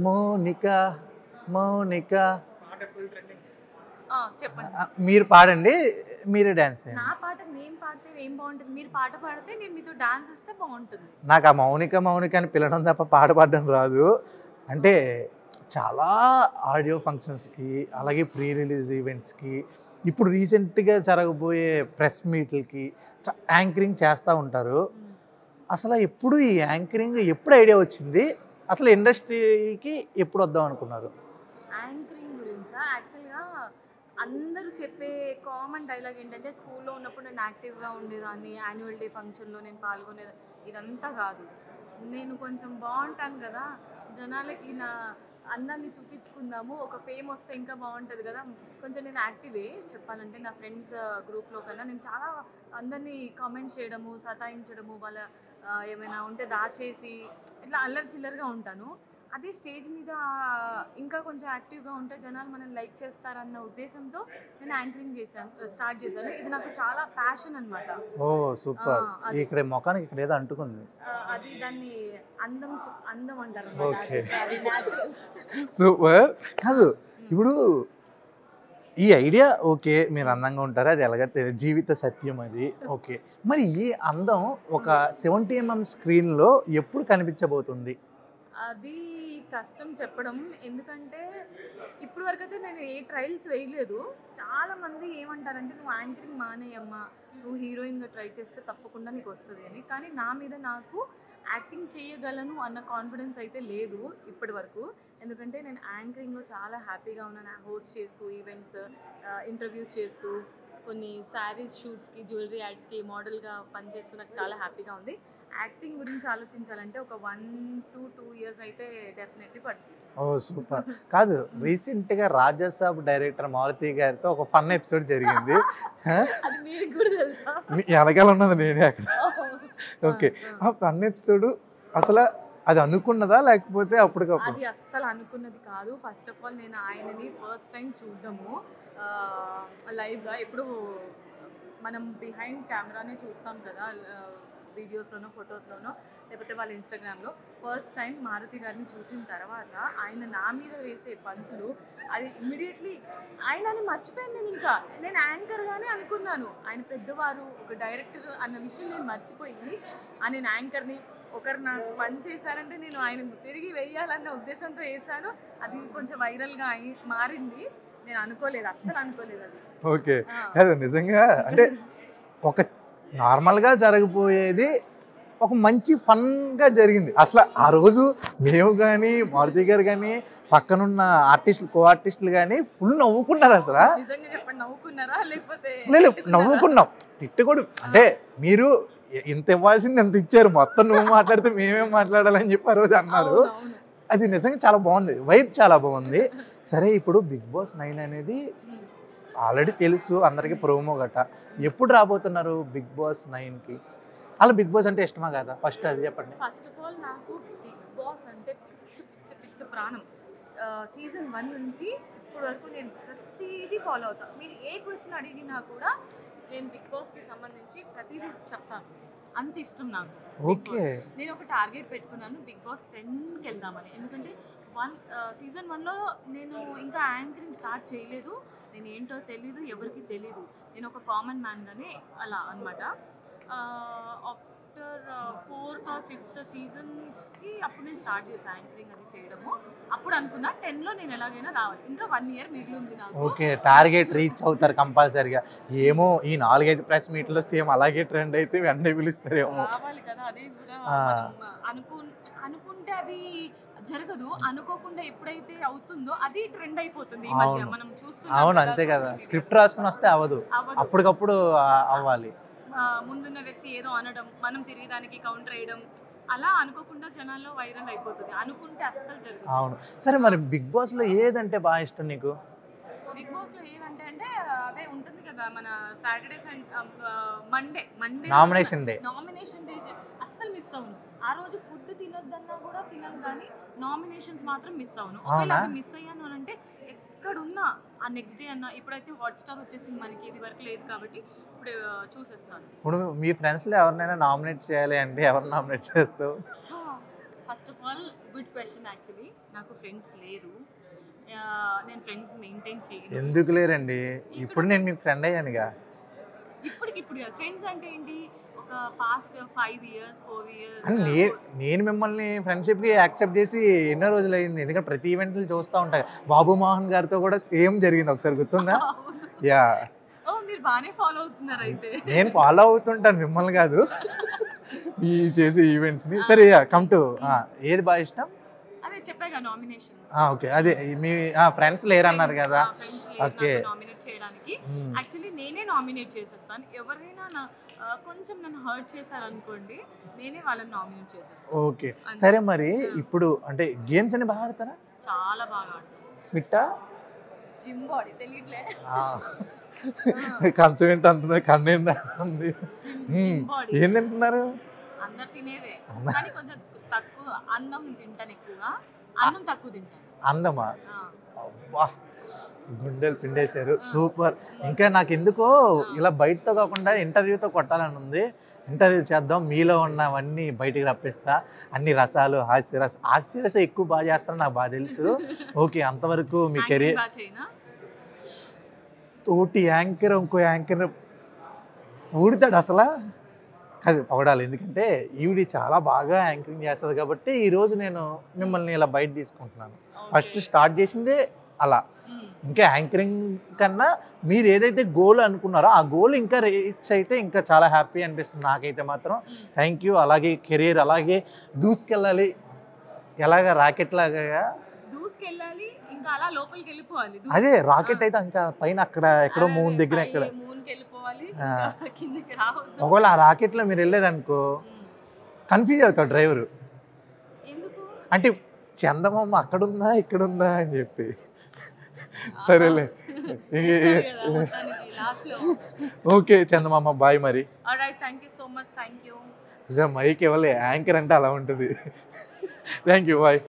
మౌనిక మౌనిక చెప్పండి. మీరు పాడండి, మీరే డాన్స్ చేయండి. నా పాట నేను పాడితే ఏం బాగుంటుంది? మీరు పాట పాడితే నేను మీతో డాన్స్ ఇస్తే బాగుంటుంది. నాకు ఆ మౌనిక మౌనిక అని పిలవడం తప్ప పాట పాడడం రాదు. అంటే చాలా ఆడియో ఫంక్షన్స్కి, అలాగే ప్రీ రిలీజ్ ఈవెంట్స్కి, ఇప్పుడు రీసెంట్గా జరగబోయే ప్రెస్ మీట్లకి యాంకరింగ్ చేస్తూ ఉంటారు. అసలు ఎప్పుడు ఈ యాంకరింగ్ ఎప్పుడు ఐడియా వచ్చింది? అసలు ఇండస్ట్రీకి ఎప్పుడు వద్దాం అనుకున్నారు? యాంకరింగ్ గురించా? యాక్చువల్గా అందరూ చెప్పే కామన్ డైలాగ్ ఏంటంటే, స్కూల్లో ఉన్నప్పుడు నేను యాక్టివ్గా ఉండేదాన్ని, యాన్యువల్ డే ఫంక్షన్లో నేను పాల్గొనేదాన్ని. ఇదంతా కాదు. నేను కొంచెం బాగుంటాను కదా, జనాలకి నా అందాన్ని చూపించుకుందాము, ఒక ఫేమ్ వస్తే ఇంకా బాగుంటుంది కదా. కొంచెం నేను యాక్టివే చెప్పాలంటే, నా ఫ్రెండ్స్ గ్రూప్లో కన్నా నేను చాలా అందరినీ కామెంట్ చేయడము, సతాయించడము, వాళ్ళ ఏమైనా ఉంటే దాచేసి ఇట్లా అల్లరి చిల్లరగా ఉంటాను. అదే స్టేజ్ మీద ఇంకా కొంచెం యాక్టివ్గా ఉంటే జనాలు మనల్ని లైక్ చేస్తారన్న ఉద్దేశంతో నేను యాంకరింగ్ స్టార్ట్ చేశాను. ఇది నాకు చాలా ప్యాషన్ అనమాట. ఓ సూపర్. ఇక్కడ మొఖానికి ఇక్కడ ఏదో అంటుకుంది. అది దాన్ని అందం అంటారు. Okay super. కాదు, ఇప్పుడు ఈ ఐడియా ఓకే, మీరు అందంగా ఉంటారు, అది ఎలాగైతే జీవిత సత్యం అది ఓకే. మరి ఈ అందం ఒక 70mm స్క్రీన్లో ఎప్పుడు కనిపించబోతుంది? అది కష్టం చెప్పడం. ఎందుకంటే ఇప్పుడు వరకైతే నేను ఏ ట్రయల్స్ వేయలేదు. చాలామంది ఏమంటారంటే, నువ్వు యాంకరింగ్ మానేయమ్మా, నువ్వు హీరోయిన్గా ట్రై చేస్తే తప్పకుండా నీకు వస్తుంది అని. కానీ నా మీద నాకు యాక్టింగ్ చేయగలను అన్న కాన్ఫిడెన్స్ అయితే లేదు ఇప్పటి వరకు. ఎందుకంటే నేను యాంకరింగ్లో చాలా హ్యాపీగా ఉన్నాను. హోస్ట్ చేస్తూ ఈవెంట్స్, ఇంటర్వ్యూస్ చేస్తూ, కొన్ని శారీస్ షూట్స్కి, జ్యువెలరీ యాడ్స్కి మోడల్గా పనిచేస్తూ నాకు చాలా హ్యాపీగా ఉంది. యాక్టింగ్ గురించి ఆలోచించాలంటే ఒక 1 to 2 years అయితే డెఫినెట్లీ పడుతుంది. ఓ సూపర్. కాదు, రీసెంట్గా రాజాసాబ్ డైరెక్టర్ మారుతి గారితో ఒక ఫన్ ఎపిసోడ్ జరిగింది. అది మీకు కూడా తెలుసా? ఎలాగేలా ఉన్నది నేనే అక్కడ. ఓకే, ఆ ఫన్ ఎపిసోడ్ అసలు అది అనుకున్నదా లేకపోతే అప్పటికప్పుడు? అది అస్సలు అనుకున్నది కాదు. ఫస్ట్ ఆఫ్ ఆల్ నేను ఆయనని ఫస్ట్ టైం చూడడము లైవ్గా. ఎప్పుడు మనం బిహైండ్ కెమెరానే చూస్తాం కదా, వీడియోస్లోనో ఫొటోస్లోనో లేకపోతే వాళ్ళ ఇన్స్టాగ్రామ్లో. ఫస్ట్ టైం మారుతి గారిని చూసిన తర్వాత ఆయన నా మీద వేసే పంచులు, అది ఇమ్మీడియట్లీ ఆయనని మర్చిపోయాను నేను. ఇంకా నేను యాంకర్గానే అనుకున్నాను. ఆయన పెద్దవారు, ఒక డైరెక్టర్ అన్న విషయం నేను మర్చిపోయి, నేను యాంకర్ని, ఒకరు నాకు పని చేశారంటే నేను ఆయన తిరిగి వేయాలన్న ఉద్దేశంతో వేశాను. అది కొంచెం వైరల్గా మారింది. నేను అనుకోలేదు, అస్సలు అనుకోలేదు అది. ఓకే, కాదు నిజంగా అంటే ఒక నార్మల్గా జరగబోయేది ఒక మంచి ఫన్గా జరిగింది. అసలు ఆ రోజు మేము కానీ, మారుతి గారు కానీ, పక్కనున్న ఆర్టిస్టులు, కో ఆర్టిస్టులు కానీ ఫుల్ నవ్వుకున్నారు. అసలు నిజంగా చెప్పండి, నవ్వుకున్నారా లేకపోతే? లేదు, నవ్వుకున్నాం. తిట్టకూడదు అంటే, మీరు ఇంత ఇవ్వాల్సింది ఎంత ఇచ్చారు, మొత్తం నువ్వు మాట్లాడితే మేమేం మాట్లాడాలని చెప్పి ఆ రోజు అన్నారు. అది నిజంగా చాలా బాగుంది, వైబ్ చాలా బాగుంది. సరే, ఇప్పుడు బిగ్ బాస్ 9 అనేది ఆల్రెడీ తెలుసు అందరికీ, ప్రోమో గట్ట. ఎప్పుడు రాబోతున్నారు బిగ్ బాస్ 9కి? అలా బిగ్ బాస్ అంటే ఇష్టమా కదా? ఫస్ట్ అది చెప్పండి. ఫస్ట్ ఆఫ్ ఆల్ నాకు బిగ్ బాస్ అంటే పిచ్చ పిచ్చ పిచ్చ ప్రాణం. సీజన్ 1 నుంచి ఇప్పటి వరకు నేను ప్రతిదీ ఫాలో అవుతాను. మీరు ఏ క్వశ్చన్ అడిగినా కూడా నేను బిగ్ బాస్కి సంబంధించి ప్రతిదీ చెప్తాను. అంత ఇష్టం నాకు. ఓకే, నేను ఒక టార్గెట్ పెట్టుకున్నాను, బిగ్ బాస్ 10కి వెళ్దామని. ఎందుకంటే సీజన్ 1లో నేను ఇంకా యాంకరింగ్ స్టార్ట్ చేయలేదు. నేను ఏంటో తెలీదు, ఎవరికి తెలీదు. నేను ఒక కామన్ మ్యాన్గానే అలా అనమాట. ఆఫ్టర్ 4th or 5th సీజన్స్కి అప్పుడు నేను స్టార్ట్ చేశాను యాంకరింగ్ అది చేయడము. అప్పుడు అనుకున్నా 10లో నేను ఎలాగైనా రావాలి. ఇంకా 1 year మిగిలి ఉంది నాకు. ఓకే, టార్గెట్ రీచ్ అవుతారు కంపల్సరీగా. ఏమో ఈ 4-5 ప్రెస్ మీట్లో సేమ్ అలాగే ట్రెండ్ అయితే వెంటనే పిలుస్తారేమో. రావాలి కదా, అది కూడా అనుకుంటే అది జరగదు. అనుకోకుండా ఎప్పుడైతే అవుతుందో అది ట్రెండ్ అయిపోతుంది. ఈ మధ్య మనం చూస్తున్నాం. అవును, అంతే కదా. స్క్రిప్ట్ రాసుకుని వస్తే అవ్వదు, అప్పటికప్పుడు అవ్వాలి. ముందున్న వ్యక్తి ఏదో అనడం, మనం తిరిగి దానికి కౌంటర్ వేయడం, అలా అనుకోకుండా జనాల్లో వైరల్ అయిపోతుంది. అనుకుంటే అస్సలు జరగదు. అవును. సరే, మరి బిగ్ బాస్లో ఏదంటే బాగా ఇష్టం నీకు? బిగ్ బాస్లో ఏదంటే అదే ఉంటుంది కదా, మన సాటర్డే మండే నామినేషన్ డే అస్సలు మిస్ అవును. ఆ రోజు ఫుడ్ తినొద్దన్నా కూడా తినను, కానీ నామినేషన్స్ మాత్రం మిస్ అవును. ఒకవేళ మిస్ అయ్యాను అని అంటే ఎక్కడున్నా ఆ నెక్స్ట్ డే అన్న. ఇప్పుడైతే హాట్స్టార్ వచ్చేసింది మనకి, ఇది వరకు లేదు కాబట్టి ఇప్పుడు చూసేస్తాను. ఇప్పుడు మీ ఫ్రెండ్స్లో ఎవరినైనా నామినేట్ చేయాలి అంటే ఎవరు నామినేట్ చేస్తావు? First of all good question actually. నాకు ఫ్రెండ్స్ లేరు. నేను ఫ్రెండ్స్ మెయింటైన్ చేయను. ఎందుకు లేరండి? ఇప్పుడు నేను మీకు ఫ్రెండ్ అయ్యానుగా. ఇప్పటికిప్పుడు ఫ్రెండ్స్ అంటే ఏంటి, ఒక పాస్ట్ 5 years 4 years. నేను మిమ్మల్ని ఫ్రెండ్షిప్కి యాక్సెప్ట్ చేసి ఎన్నో రోజులు అయింది. ఎందుకంటే ప్రతి ఈవెంట్లు చూస్తూ ఉంటాయి. బాబు మోహన్ గారితో కూడా సేమ్ జరిగింది ఒకసారి, గుర్తుందా? యా, మీరు బాగానే ఫాలో అవుతున్నారు అయితే. నేను ఫాలో అవుతుంటాను మిమ్మల్ని కాదు, ఈ చేసే ఈవెంట్స్ని. సరే, కమ్ టు ఏది బాగా ఇష్టం? అదే చెప్పాగా, నామినేషన్. ఓకే, అదే మీ ఫ్రెండ్స్ లేరన్నారు కదా. ఓకే, నామినేట్ చేయడానికి యాక్చువల్లీ నేనే నామినేట్ చేసేస్తాను. ఎవరైనా కొంచెం నన్ను హర్ట్ చేశారనుకోండి, నేనే వాళ్ళని నామినేట్ చేసేస్తాను. ఓకే, సరే. మరి ఇప్పుడు అంటే గేమ్స్ అని బాగా ఆడతారా? చాలా బాగా ఆడతాను. ఫిట్టా? జిమ్ బాడీ తెలియట్లే. కంచం ఏంటి అంటుంది, కన్నేంది అంది. ఏం తింటున్నారు? అందరు తినేదే, కానీ కొంచెం తక్కువ. అన్నం తింటాను ఎక్కువగా, అన్నం తక్కువ తింటాను. అందమా? అబ్బా, గుండెలు పిండేశారు. సూపర్. ఇంకా నాకు ఎందుకో ఇలా బయటతో కాకుండా ఇంటర్వ్యూతో కొట్టాలని ఉంది. ఇంటర్వ్యూ చేద్దాం, మీలో ఉన్నవన్నీ బయటికి రప్పిస్తా. అన్ని రసాలు, హాస్యరస ఎక్కువ బాగా చేస్తారని నాకు బాగా తెలుసు. ఓకే, అంతవరకు మీ కెరీర్. తోటి యాంకర్ ఇంకో యాంకర్ ఊడతాడు అసలు. అది పొగడాలి, ఎందుకంటే ఈవిడి చాలా బాగా యాంకరింగ్ చేస్తుంది కాబట్టి ఈరోజు నేను మిమ్మల్ని ఇలా బయట తీసుకుంటున్నాను. ఫస్ట్ స్టార్ట్ చేసిందే అలా. ఇంకా యాంకరింగ్ కన్నా మీరు ఏదైతే గోల్ అనుకున్నారో ఆ గోల్ ఇంకా రీచ్ అయితే ఇంకా చాలా హ్యాపీ అనిపిస్తుంది నాకైతే మాత్రం. Thank you. అలాగే కెరీర్ అలాగే దూసుకెళ్ళాలి, ఎలాగా రాకెట్ లాగా దూసుకెళ్ళాలి, ఇంకా అలా లోపలికి వెళ్ళిపోవాలి. అదే రాకెట్ అయితే ఇంకా పైన అక్కడ ఎక్కడో మూన్ దగ్గర ఎక్కడ ఒకవేళ ఆ రాకెట్లో మీరు వెళ్ళారనుకో కన్ఫ్యూజ్ అవుతాడు డ్రైవరు. అంటే చందమామ అక్కడుందా ఇక్కడుందా అని చెప్పి. సరేలే, ఓకే చందమామ, బాయ్. మరి మైక్ ఇవ్వలే, యాంకర్ అంటే అలా ఉంటుంది. Thank you, bye.